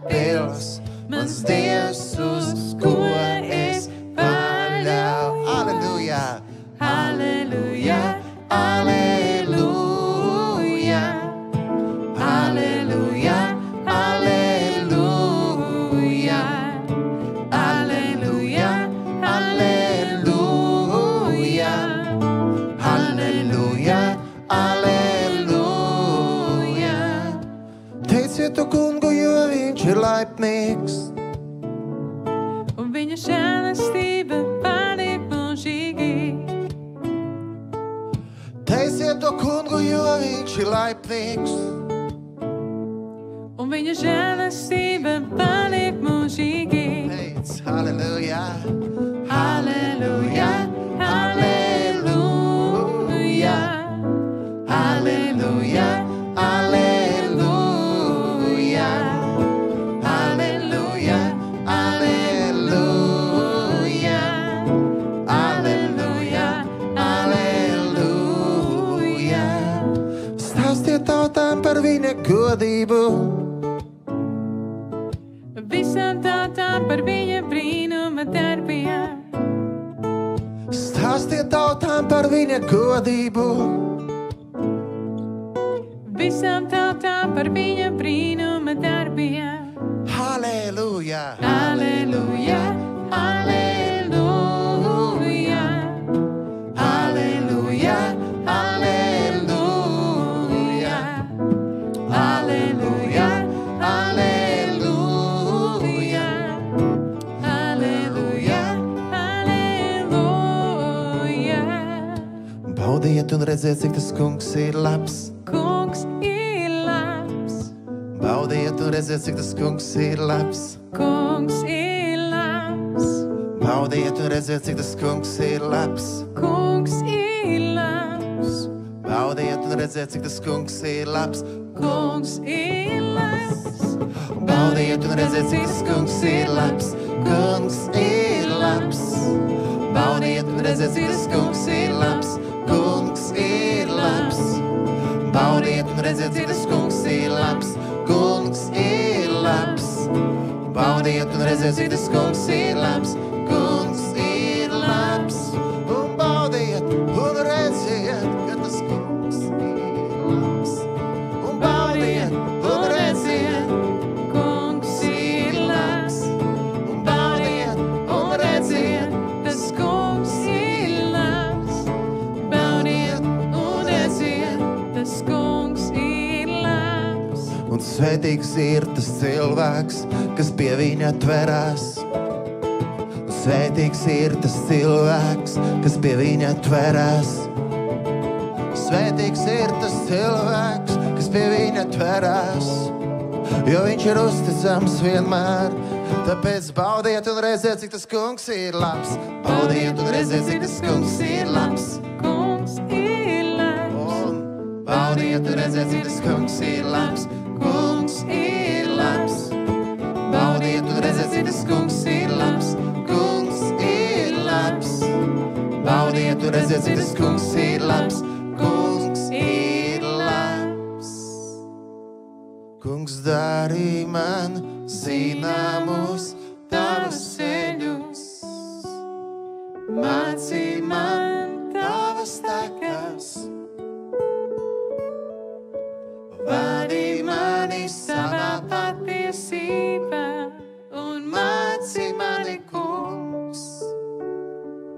pils. Mans Dievs, uz ko es paļaujos. Aleluja! Halleluja, Aleluja! Aleluja! Aleluja! Halleluja, Aleluja! Aleluja! Aleluja! Teiciet to kungu, jo viņš ir laipnīgs. un viņa žēlastība paliek mūžīgi. Teiciet to kungu, jo viņš ir laipnīgs. Un viņa žēlastība paliek mūžīgi. Teic, halleluja! Halleluja, Halleluja! Stāstiet tautām par viņa godību. Visām tautām par viņa brīnuma darbiem. Stāstiet tautām par viņa godību. Visām tautām par viņa brīnuma darbiem. Halleluja! Halleluja, halleluja, halleluja, halleluja, halleluja, halleluja, halleluja, halleluja. Baudiet un redziet, cik tas kungs ir labs. Kungs ir labs, Baudiet un redziet, cik tas kungs ir labs. kungs ir labs, Baudiet un redziet, cik tas kungs ir labs. kungs ir labs, Baudiet un redziet, cik tas kungs ir labs. kungs ir labs. Baudiet un redziet, cik tas kungs ir labs. Kungs ir labs. Baudiet un redziet, cik tas kungs ir labs. Kungs ir labs. Baudiet un redziet, cik tas kungs ir labs. Kungs ir labs. Baudiet un redziet, cik tas kungs ir labs. Kungs ir labs. Un baudiet un redziet, ka tas kungs ir labs. Un baudiet un redziet, Kungs ir labs, un baudiet un redziet. tas kungs ir labs. Baudiet un redziet, tas kungs ir labs. Un svētīgs ir tas cilvēks, kas pie viņa tverās. Un svētīgs ir tas cilvēks, kas pie viņa tverās. Svētīgs ir tas cilvēks, kas pie viņa tverās. Jo viņš ir uzticams vienmēr. Tāpēc baudiet un redziet, cik tas kungs ir labs. Baudiet un redziet, cik tas kungs ir labs. Kungs ir labs, Un baudiet un redziet, cik tas kungs ir labs. Kungs ir labs. Baudiet un redziet, cik tas kungs ir labs. Kungs ir labs. Baudiet un redziet, cik tas kungs ir labs. Kungs ir labs. Kungs darī man zināmus tavus ceļus. Mācī man tavas takas. vadī mani savā patiesībā un māci mani, kungs.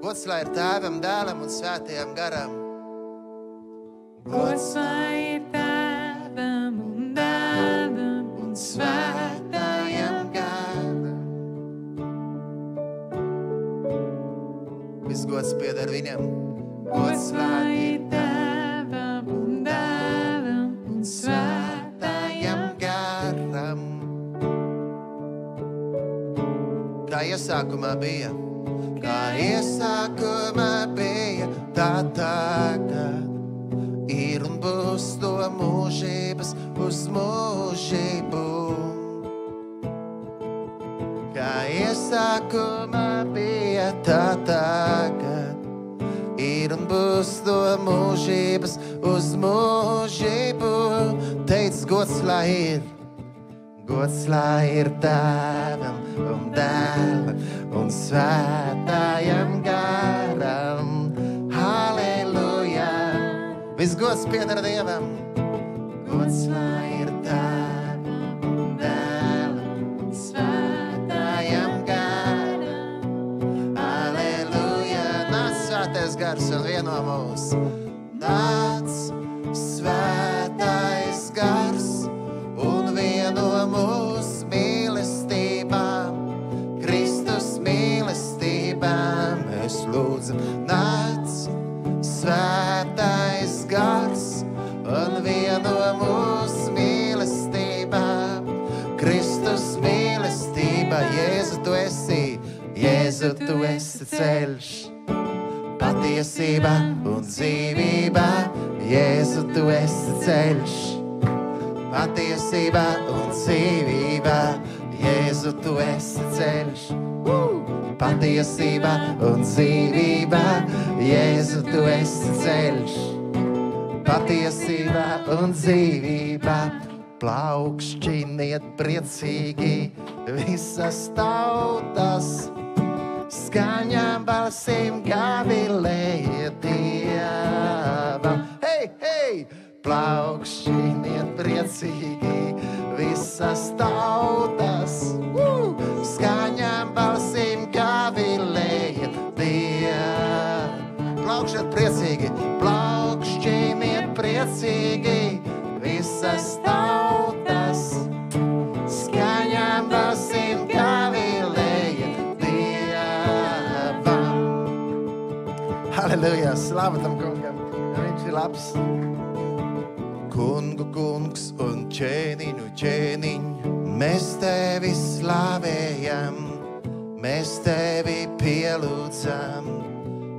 Gods lai ir tēvam, dēlam un svētajam garam. Gods lai ir tēvam un dēlam un svētajam garam. Viss gods pieder viņam. Gods lai ir tēvam un dēlam un svētajam garam. Kā iesākumā bija, tā tagad ir un būs to mūžības uz mūžību. Kā iesākumā bija, tā tagad ir un būs to mūžības uz mūžību. Teic, gods lai ir tēvam un dēlam un svētājam garam. Halleluja! Viss gods pieder Dievam. Gods lai ir tēvam un dēlam un svētājam garam. Halleluja! Nāc svētais gars un vieno mūs. Nāc svētais gars un vieno mūs mīlestībā. Kristus mīlestībā mēs lūdzam. Nāc svētais gars un vieno mūs mīlestībā. Kristus mīlestībā. Jēzu, tu esi ceļš, patiesība un dzīvība. Jēzu, tu esi ceļš, patiesība un dzīvība. Jēzu, tu esi ceļš, patiesība un dzīvība. Jēzu, tu esi ceļš, patiesībā un dzīvībā. Plaukšķiniet priecīgi visas tautas, skaņām balsīm gavilējiet Dievam. Hei, hei! Plaukšķiniet priecīgi visas tautas, skaņām balsīm gavilējiet Dievam. Plaukšķiniet priecīgi, plaukšķiniet priecīgi visas tautas, skaņām balsīm gavilējiet Dievam. Halleluja, slava tam kungam, viņš ir labs. Kungu kungs un ķēniņu ķēniņ, mēs tevi slavējam, mēs tevi pielūdzam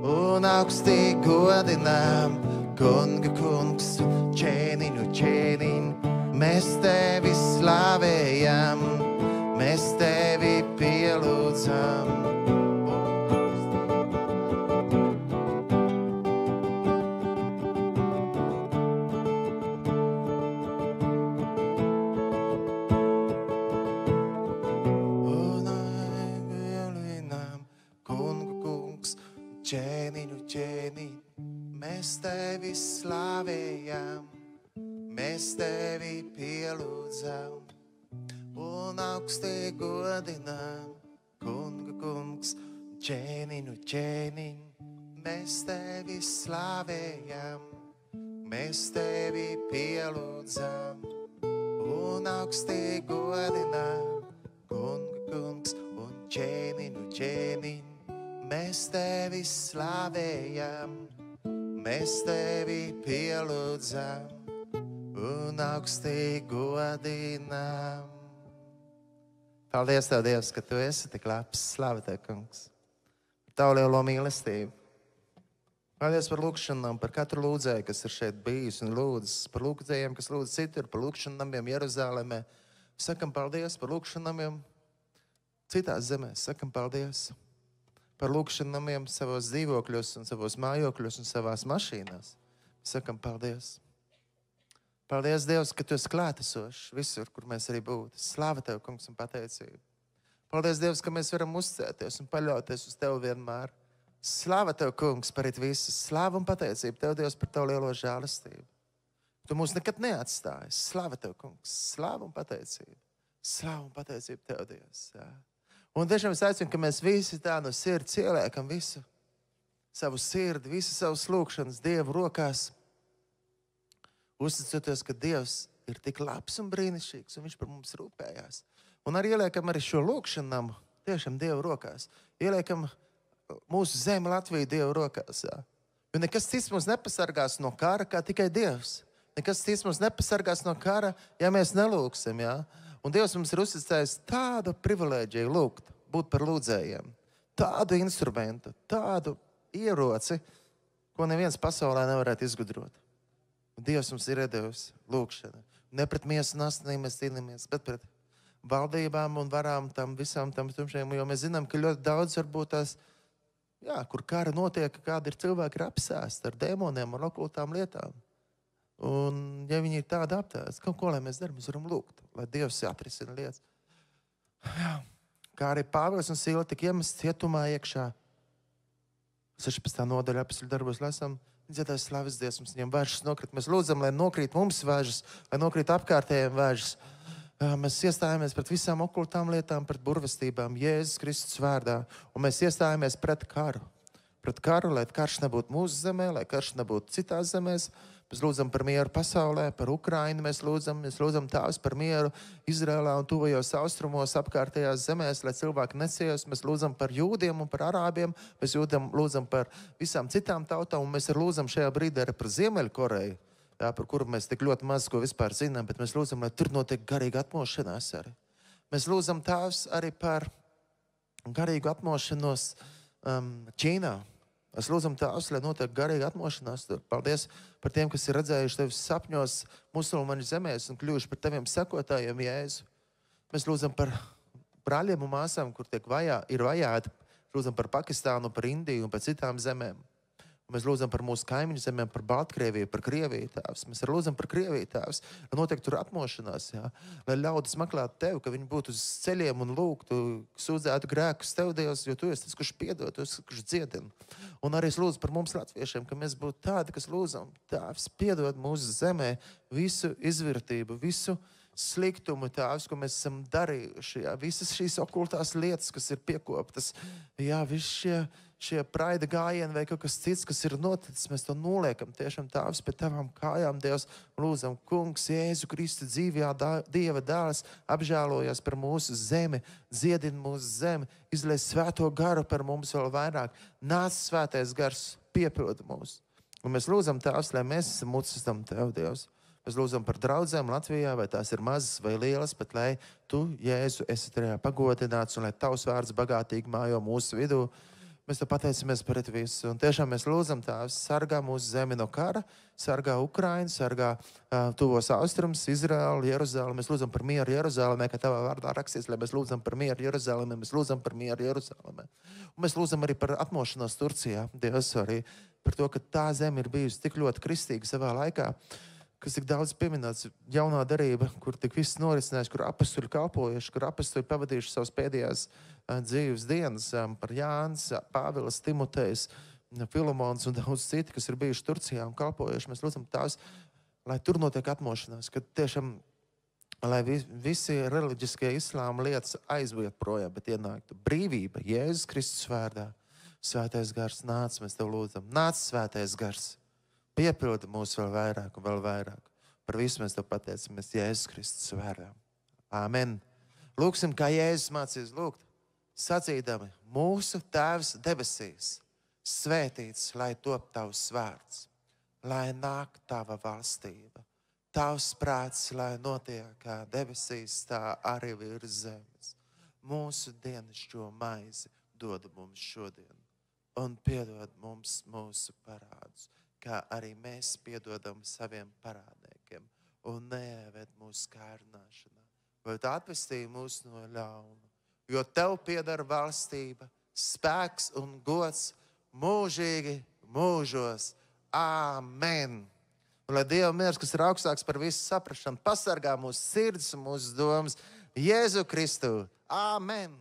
un augstī godinām. Kungu kungs, ķēniņu ķēniņ, mēs tevi slavējam, mēs tevi pielūdzam. Kungu kungs, ķēniņu ķēniņ, mēs tevi slavējam, mēs tevi pielūdzam un augstī godinām. Kungu kungs, ķēniņu ķēniņ, mēs tevi slavējam, mēs tevi pielūdzam un augstī godinām. Kungu kungs un ķēniņu ķēniņ, mēs tevi slavējam, mēs tevi pielūdzam un augstī godinām. Paldies Tev, Dievs, ka Tu esi tik labs. Slava Tev, kungs, par Tavu lielo mīlestību. Paldies par lūkšanām, par katru lūdzēju, kas ir šeit bijis un lūdzis, par lūdzējiem, kas lūdz citur, par lūkšanām Jeruzālēmē. Sakam paldies par lūkšanām citās zemēs. Sakam paldies par lūkšanām savos dzīvokļos un savos mājokļos un savās mašīnās. Sakam paldies. Paldies, Dievs, ka Tu esi klātesošs visur, kur mēs arī būtu. Slāva Tev, kungs, un pateicība. Paldies, Dievs, ka mēs varam uzticēties un paļauties uz Tev vienmēr. Slāva Tev, kungs, par it visu. Slāva un pateicība Tev, Dievs, par Tavu lielo žēlastību. Tu mūs nekad neatstāji. Slāva Tev, kungs. Slāva un pateicība. Slāva un pateicība Tev, Dievs. Jā. Un tiešām es aicinu, ka mēs visi tā no sirds ieliekam visu savu sirdi, visu savus lūkšanas Dievu rokās, uzticoties, ka Dievs ir tik labs un brīnišķīgs, un Viņš par mums rūpējās. Un arī ieliekam arī šo lūkšanām tiešām Dievu rokās. Ieliekam mūsu zemi Latviju Dievu rokās. Jā. Jo nekas cits mums nepasargās no kara, kā tikai Dievs. Nekas cits mums nepasargās no kara, ja mēs nelūksim. Jā. Un Dievs mums ir uzticējis tādu privilēģiju lūgt, būt par lūdzējiem. Tādu instrumentu, tādu ieroci, ko neviens pasaulē nevarētu izgudrot. Un Dievs mums ir iedevis lūkšanu. Ne pret miesu un asinīm mēs cīnāmies, bet pret valdībām un varām tam visām tam tumšiem, jo mēs zinām, ka ļoti daudz varbūt tās, jā, kur kara notiek, kādi ir cilvēki ir apsēsti ar dēmoniem un okultām lietām. Un ja viņi ir tādi aptēsti, ko lai mēs darām, mēs varam lūgt, lai Dievs atrisina lietas. Jā. Kā arī Pāvils un Sīla tika iemests cietumā iekšā. 16. nodaļa apostļu darbos lasām, dziedāja slavas dziesmas, viņiem vēžas nokrīt. Mēs lūdzam, lai nokrīt mums vēžas, lai nokrīt apkārtējiem vēžas. Mēs iestājāmies pret visām okultām lietām, pret burvestībām, Jēzus Kristus vārdā. Un mēs iestājāmies pret karu. Pret karu, lai karš nebūtu mūsu zemē, lai karš nebūtu citās zemēs. Mēs lūdzam par mieru pasaulē, par Ukrainu mēs lūdzam Tēvs par mieru Izrēlā un tuvajos austrumos apkārtējās zemēs, lai cilvēki neciest. Mēs lūdzam par jūdiem un par arābiem, mēs lūdzam par visām citām tautām, un mēs arī lūdzam šajā brīdī arī par Ziemeļkoreju, jā, par kuru mēs tik ļoti maz ko vispār zinām, bet mēs lūdzam, lai tur notiek garīga atmošanās arī. Mēs lūdzam Tēvs arī par garīgu atmošanos Ķīnā. Mēs lūdzam Tēvs, lai notiek garīga atmošanās tur. Paldies par tiem, kas ir redzējuši tevis sapņos musulmaņu zemēs un kļuvuši par teviem sekotājiem, Jēzu. Mēs lūdzam par brāļiem un māsām, kur ir vajāti. Lūdzam par Pakistānu, par Indiju un par citām zemēm. Mēs lūdzam par mūsu kaimiņu zemēm, par Baltkrieviju, par Krieviju, Tēvs. Mēs arī lūdzam par Krieviju, Tēvs, lai notiek tur atmošanās, jā. Lai ļaudis meklētu Tevi, ka viņi būtu uz ceļiem un lūgtu, sūdzētu grēkus Tev, Dievs, jo Tu esi tas, kurš piedod, Tu esi, kurš dziedina. Un arī es lūdzu par mums latviešiem, ka mēs būtu tādi, kas lūdzam, Tēvs, piedod mūsu zemē visu izvirtību, visu sliktumu, Tēvs, ko mēs esam darījuši, jā, visas šīs okultās lietas, kas ir piekoptas, jā, visi šie praida gājieni vai kaut kas cits, kas ir noticis, mēs to noliekam tiešām, Tēvs, pie Tavām kājām, Dievs, lūdzam, Kungs, Jēzu Kristu dzīvajā Dieva dēls, apžēlojies par mūsu zemi, dziedina mūsu zemi, izliej svēto garu par mums vēl vairāk, nāc svētais gars, piepilda mūs. Un mēs lūdzam, Tēvs, lai mēs esam uzticam Tev, Dievs. Mēs lūdzam par draudzēm Latvijā, vai tās ir mazas vai lielas, bet lai Tu, Jēzu, esi tajā pagodināts un lai Tavs vārds bagātīgi mājo mūsu vidū. Mēs Tev pateicamies par visu. Un tiešām mēs lūdzam, Tēvs, sargā mūsu zemi no kara, sargā Ukrainu, sargā tuvos austrums, Izraēlu, Jeruzalemi. Mēs lūdzam par mieru Jeruzalemē, kā Tavā vārdā rakstīts, lai mēs lūdzam par mieru Jeruzalemē, mēs lūdzam par mieru Jeruzalemē. Un mēs lūdzam arī par atmošanos Turcijā, Dievs, arī par to, ka tā zeme ir bijusi tik ļoti kristīga savā laikā, kas tik daudz pieminēts, jaunā darība, kur tik viss norisinājis, kur apostoļi kalpojuši, kur apostoļi pavadījuši savas pēdējās dzīves dienas, par Jānis, Pāvils, Timotejs, Filemons un daudz citi, kas ir bijuši Turcijā un kalpojuši. Mēs lūdzam Tās, lai tur notiek atmošanās, ka tiešām, lai visi reliģiskie islāma lietas aizviet projām, bet ienāktu brīvība Jēzus Kristus vārdā. Svētais gars nāc, mēs Tev lūdzam. Nāc, svētais gars. Piepildi mūs vēl vairāk un vēl vairāk. Par visu mēs Tev pateicamies Jēzus Kristus vārdā. Āmen. Lūksim, kā Jēzus mācīs lūgt, sacīdami, mūsu Tēvs debesīs, svētīts, lai top Tavs vārds, lai nāk Tava valstība, Tavs prāts, lai notiek kā debesīs, tā arī virs zemes. Mūsu dienascho maizi dod mums šodien un piedod mums mūsu parādus, kā arī mēs piedodam saviem parādniekiem, un neieved mūsu kārdināšanā, bet atvestī mūs no ļauna, jo Tev pieder valstība, spēks un gods mūžīgi mūžos. Āmen! Un lai Dieva miers, kas ir augstāks par visu saprašanu, pasargā mūsu sirds un mūsu domas Jēzu Kristu. Āmen!